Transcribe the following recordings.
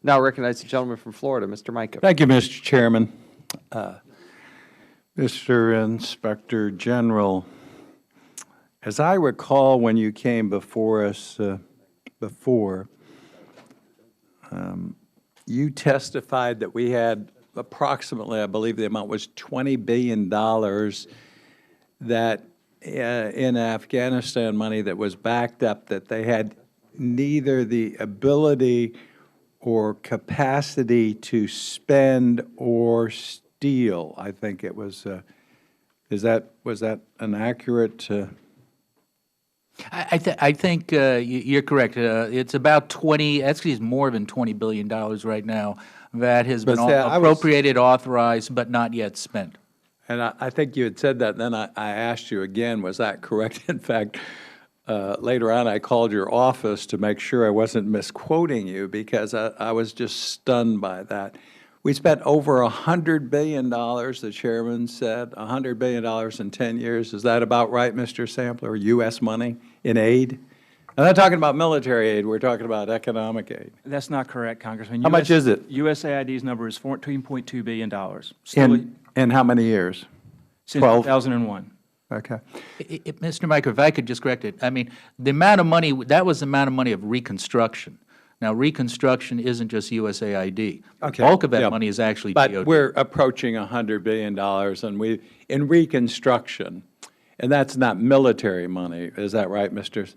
Now I recognize the gentleman from Florida, Mr. Mica. Thank you, Mr. Chairman. Mr. Inspector General, as I recall when you came before us before, you testified that we had approximately, I believe the amount was $20 billion that in Afghanistan money that was backed up, that they had neither the ability or capacity to spend or steal. I think it was, was that an accurate? I think you're correct. It's about 20, actually it's more than $20 billion right now that has been appropriated, authorized, but not yet spent. And I think you had said that, and then I asked you again, was that correct? In fact, later on I called your office to make sure I wasn't misquoting you, because I was just stunned by that. We spent over $100 billion, the chairman said, $100 billion in 10 years. Is that about right, Mr. Sampler, U.S. money in aid? I'm not talking about military aid. We're talking about economic aid. That's not correct, Congressman. How much is it? USAID's number is $14.2 billion. In how many years? Since 2001. Okay. Mr. Mica, if I could just correct it, I mean, the amount of money, that was the amount of money of reconstruction. Now, reconstruction isn't just USAID. Okay. The bulk of that money is actually DOD. But we're approaching $100 billion in reconstruction, and that's not military money. Is that right, Mr.?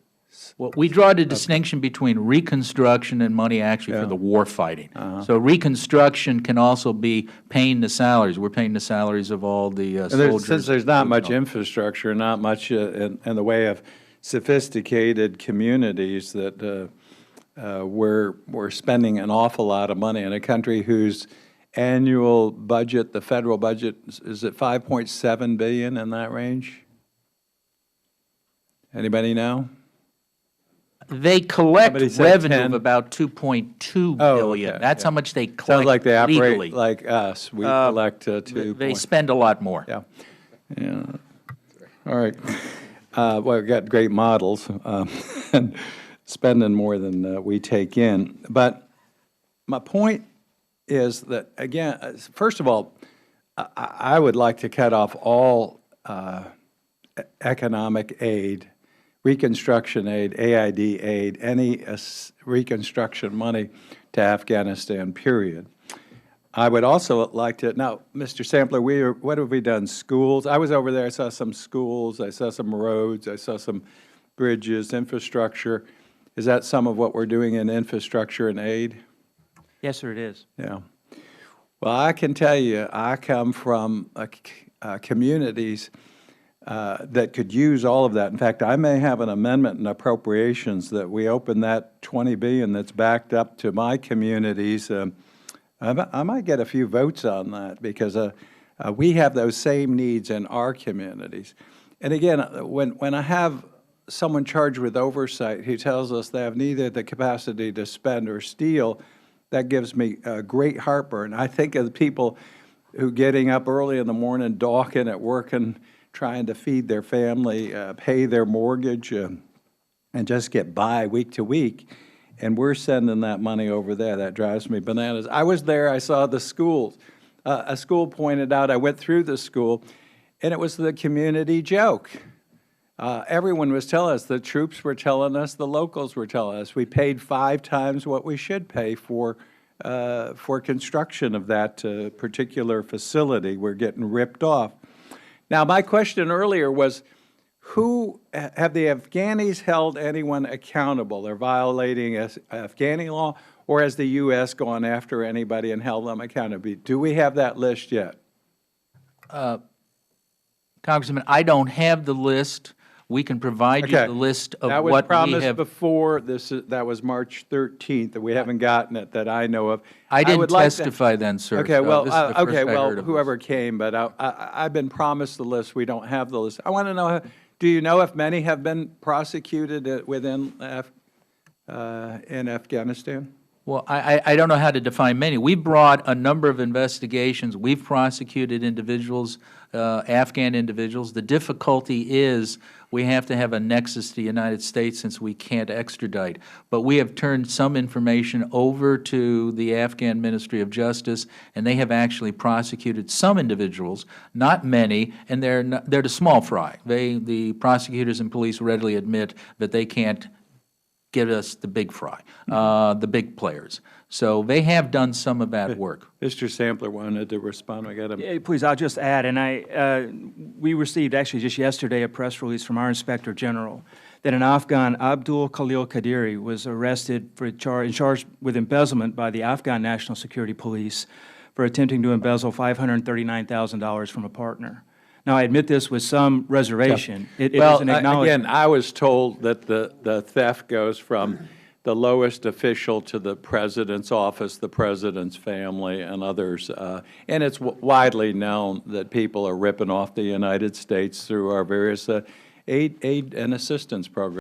Well, we draw the distinction between reconstruction and money actually for the war fighting. So reconstruction can also be paying the salaries. We're paying the salaries of all the soldiers. Since there's not much infrastructure, not much in the way of sophisticated communities, that we're spending an awful lot of money in a country whose annual budget, the federal budget, is it $5.7 billion, in that range? Anybody know? They collect revenue of about $2.2 billion. Okay, That's how much they collect Sounds like they operate legally. like us. We collect 2. They spend a lot more. Yeah. Yeah. All right. Well, we've got great models and spending more than we take in. But my point is that, again, first of all, I would like to cut off all economic aid, reconstruction aid, AID aid, any reconstruction money to Afghanistan, period. I would also like to, now, Mr. Sampler, what have we done? Schools? I was over there, I saw some schools, I saw some roads, I saw some bridges, infrastructure. Is that some of what we're doing in infrastructure and aid? Yes, sir, it is. Yeah. Well, I can tell you, I come from communities that could use all of that. In fact, I may have an amendment in appropriations that we open that $20 billion that's backed up to my communities. I might get a few votes on that, because we have those same needs in our communities. And again, when I have someone charged with oversight who tells us they have neither the capacity to spend or steal, that gives me great heartburn. I think of the people who getting up early in the morning, dawking at work and trying to feed their family, pay their mortgage, and just get by week to week. And we're sending that money over there. That drives me bananas. I was there. I saw the schools. A school pointed out, I went through the school, and it was the community joke. Everyone was telling us, the troops were telling us, the locals were telling us, we paid 5 times what we should pay for construction of that particular facility. We're getting ripped off. Now, my question earlier was, have the Afghanis held anyone accountable? They're violating Afghani law, or has the U.S. gone after anybody and held them accountable? Do we have that list yet? Congressman, I don't have the list. We can provide you the list of what we have. That was promised before. That was March 13th, and we haven't gotten it that I know of. I didn't testify then, sir. Okay, well, so whoever came, but I've been promised the list. We don't have the list. I want to know, do you know if many have been prosecuted within in Afghanistan? Well, I don't know how to define many. We brought a number of investigations. We've prosecuted individuals, Afghan individuals. The difficulty is we have to have a nexus to the United States since we can't extradite. But we have turned some information over to the Afghan Ministry of Justice, and they have actually prosecuted some individuals, not many, and they're the small fry. The prosecutors and police readily admit that they can't give us the big fry, the big players. So they have done some of that work. Mr. Sampler wanted to respond. I got him. Yeah, please, I'll just add, and we received actually just yesterday a press release from our Inspector General that an Afghan, Abdul Khalil Qadiri, was arrested for charged with embezzlement by the Afghan National Security Police for attempting to embezzle $539,000 from a partner. Now, I admit this with some reservation. It is an acknowledgement. Again, I was told that the theft goes from the lowest official to the President's office, the President's family, and others. And it's widely known that people are ripping off the United States through our various aid and assistance programs.